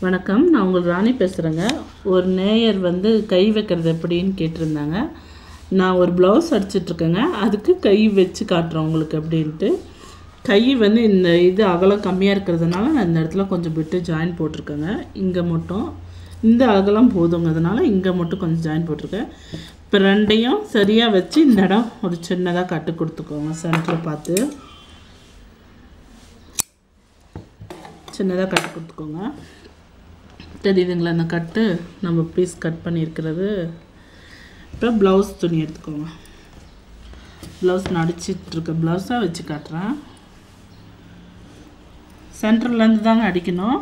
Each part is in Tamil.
வணக்கம், நான் உங்கள் ராணி பேசுகிறேங்க. ஒரு நேயர் வந்து கை வைக்கிறது எப்படின்னு கேட்டிருந்தாங்க. நான் ஒரு ப்ளவுஸ் அடிச்சிட்ருக்கேங்க. அதுக்கு கை வச்சு காட்டுறேன் உங்களுக்கு அப்படின்ட்டு. கை வந்து இந்த இது அகலம் கம்மியாக இருக்கிறதுனால நான் இந்த இடத்துல கொஞ்சம் விட்டு ஜாயின் போட்டிருக்கேங்க. இங்கே மட்டும் இந்த அகலம் போதுங்கிறதுனால இங்கே மட்டும் கொஞ்சம் ஜாயின் போட்டிருக்கேன். இப்போ ரெண்டையும் சரியாக வச்சு இந்த இடம் ஒரு சின்னதாக கட்டு கொடுத்துக்கோங்க. சென்டரில் பார்த்து சின்னதாக கட்டு கொடுத்துக்கோங்க. தெரியுதுங்களா? அந்த கட்டு நம்ம பீஸ் கட் பண்ணியிருக்கிறது. இப்போ ப்ளவுஸ் துணி எடுத்துக்கோங்க. ப்ளவுஸ் நான் அடிச்சிட்ருக்க ப்ளவுஸாக வச்சு காட்டுறேன். சென்டர்லேருந்து தாங்க அடிக்கணும்.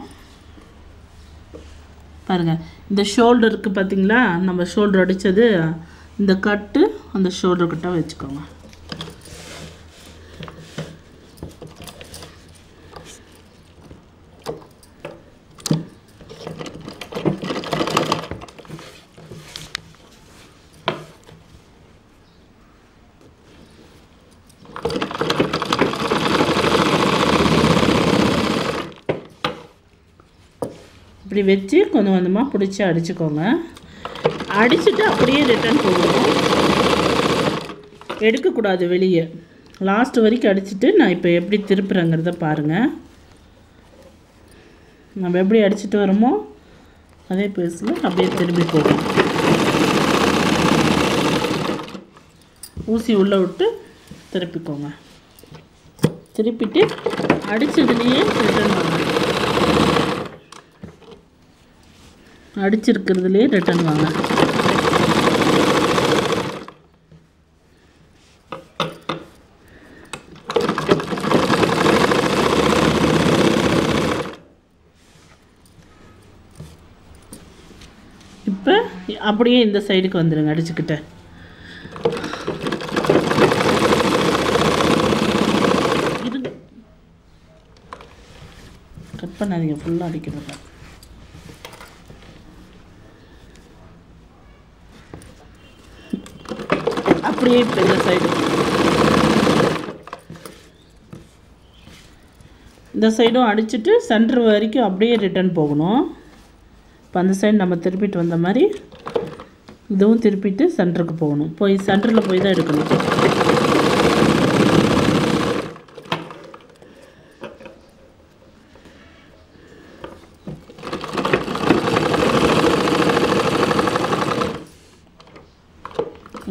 பாருங்கள், இந்த ஷோல்டருக்கு பார்த்திங்களா, நம்ம ஷோல்டர் அடித்தது இந்த கட்டு அந்த ஷோல்டர்கிட்ட வச்சுக்கோங்க. இப்படி வச்சு கொஞ்சம் கொஞ்சமாக பிடிச்சி அடிச்சுக்கோங்க. அடிச்சுட்டு அப்படியே ரிட்டர்ன் போகணும், எடுக்கக்கூடாது வெளியே. லாஸ்ட் வரைக்கும் அடிச்சுட்டு நான் இப்போ எப்படி திருப்புறேங்கிறத பாருங்கள். நம்ம எப்படி அடிச்சுட்டு வரோமோ அதே பேஸில் அப்படியே திரும்பி போகணும். ஊசி உள்ளே விட்டு திருப்பிக்கோங்க. திருப்பிட்டு அடித்ததுலேயே ரிட்டர்ன் வாங்க. அடிச்சிருக்கிறதுலே ரிட்டர்ன் வாங்க. இப்போ அப்படியே இந்த சைடுக்கு வந்துடுங்க. அடிச்சுக்கிட்ட கட் பண்ணாதீங்க, ஃபுல்லாக அடிக்கிறது. அப்படியே இப்போ இந்த சைடும் அடிச்சுட்டு சென்டர் வரைக்கும் அப்படியே ரிட்டர்ன் போகணும். இப்போ அந்த சைடு நம்ம திருப்பிட்டு வந்த மாதிரி இதுவும் திருப்பிட்டு சென்டருக்கு போகணும். போய் சென்டரில் போய் தான் எடுக்கணும்.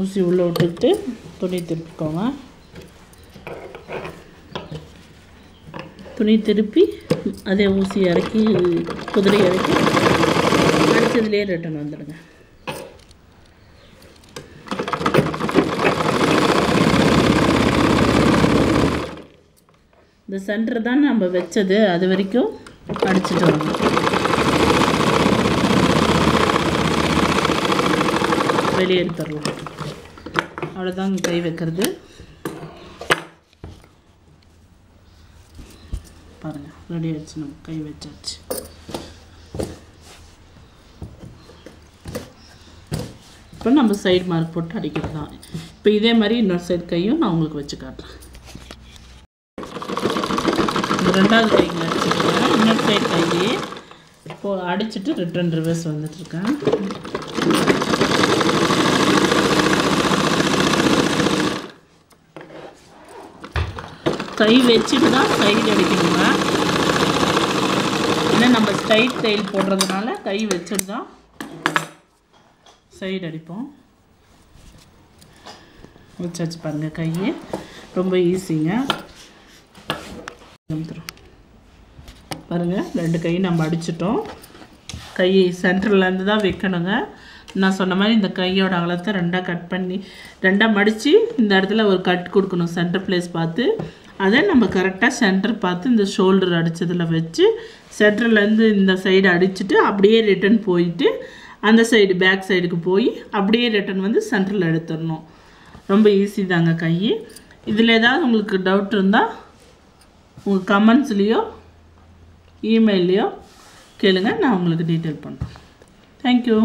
ஊசி உள்ளே விட்டுக்கிட்டு துணி திருப்பிக்கோங்க. துணி திருப்பி அதே ஊசி இறக்கி குதிரை இறக்கி அடித்ததுலேயே ரிட்டன் வந்துடுங்க. இந்த சென்டர் தான் நம்ம வச்சது, அது வரைக்கும் அடிச்சுட்டு வரணும். வெளியே எடுத்துடலாம். அவ்வளோதாங்க கை வைக்கிறது. பாருங்கள், ரெடி ஆகிடுச்சு. நம்ம கை வச்சாச்சு. இப்போ நம்ம சைடு மார்க் போட்டு அடிக்கிறது தான். இப்போ இதே மாதிரி இன்னொரு சைடு கையும் நான் உங்களுக்கு வச்சு காட்டுறேன். இந்த ரெண்டாவது கைங்க அடிச்சுருக்கேன். இன்னொரு சைடு கையே இப்போது அடிச்சுட்டு ரிட்டர்ன் ரிவர்ஸ் வந்துட்டுருக்கேன். கை வச்சுட்டு தான் சைடு அடிக்கணுங்க. ஏன்னா நம்ம ஸ்ட்ரைட் தையல் போடுறதுனால கை வச்சுட்டு தான் சைடு அடிப்போம். வச்சாச்சு பாருங்கள். கையே ரொம்ப ஈஸிங்க. பாருங்கள், ரெண்டு கை நம்ம அடிச்சிட்டோம். கை சென்டர்லேருந்து தான் வைக்கணுங்க. நான் சொன்ன மாதிரி இந்த கையோட அகலத்தை ரெண்டாக கட் பண்ணி ரெண்டாக மடித்து இந்த இடத்துல ஒரு கட் கொடுக்கணும். சென்டர் பிளேஸ் பார்த்து அதை நம்ம கரெக்டாக சென்டர் பார்த்து இந்த ஷோல்டர் அடித்ததில் வச்சு சென்டர்லேருந்து இந்த சைடு அடிச்சுட்டு அப்படியே ரிட்டன் போயிட்டு அந்த சைடு பேக் சைடுக்கு போய் அப்படியே ரிட்டன் வந்து சென்டரில் எடுத்துடணும். ரொம்ப ஈஸி தாங்க கை. இதில் ஏதாவது உங்களுக்கு டவுட் இருந்தால் உங்கள் கமெண்ட்ஸ்லேயோ இமெயிலையோ கேளுங்க, நான் உங்களுக்கு டீட்டெயில் பண்ணுறேன். தேங்க்யூ.